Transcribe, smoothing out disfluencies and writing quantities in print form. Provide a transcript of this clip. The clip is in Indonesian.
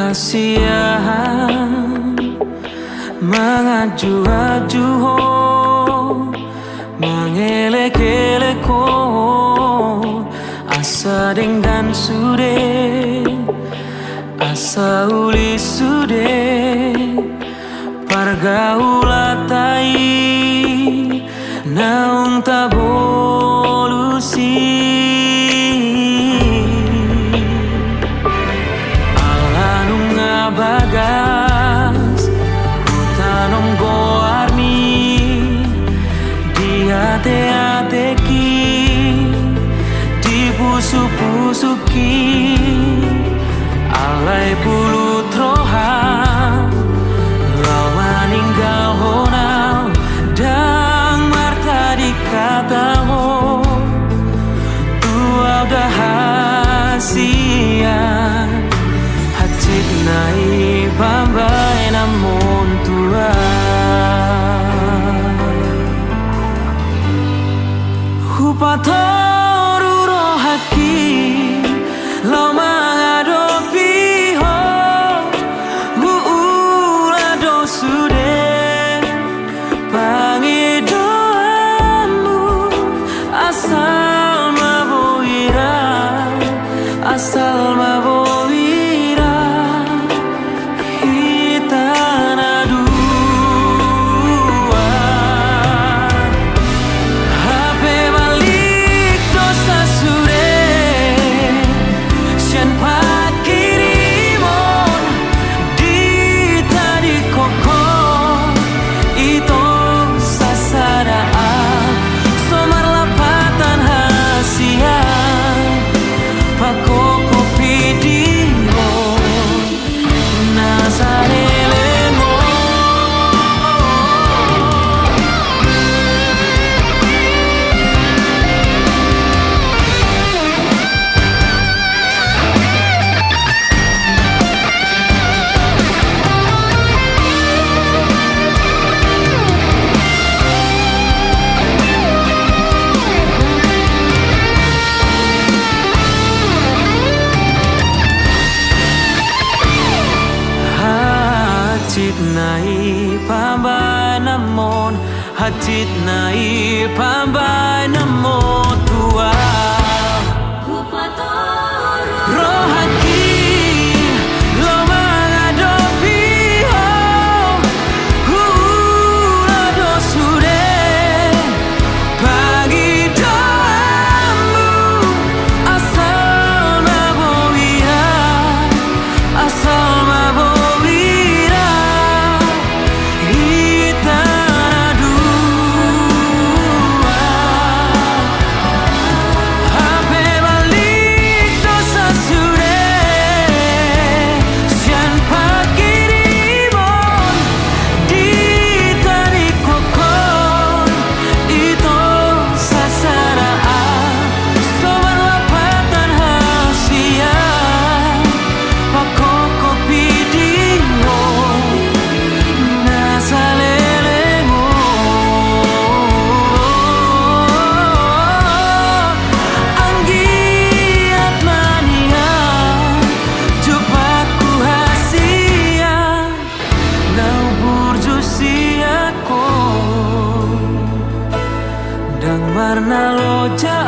kasihan mengaju-aju ho mengelek-elek ho asa dengan sude asa uli sude pargaulatai naung tabolusi alanung ngabagas utanom goarni di ate-ateki di pusu-pusuki alai pulu trohan lau maninggal honau dang marta dikata ho tua udah hasian hati nai bambai namun tua hupatoru rohaki lau mengadopi ho uula dosude pangidoamu asal maboira asal maboira hitana dua hape balik dosa sude sian pakirimon di tadi koko itu sasadaan somar lapatan hasian pako kopi dimo nasarelengo Hatit nai pambai namon hatit nai pambai namon tua rohaki lo mengadopi ho hula dosude pagi doamu asal maboira asal maboira hitana dua hape balik dosa sude sian pakirimon di tadi kokon itu sasaraan sobar lapatan hasian pako kopi dimo nasaleremo anggiat mania jupaku hasian nau burjusiako dang marna loja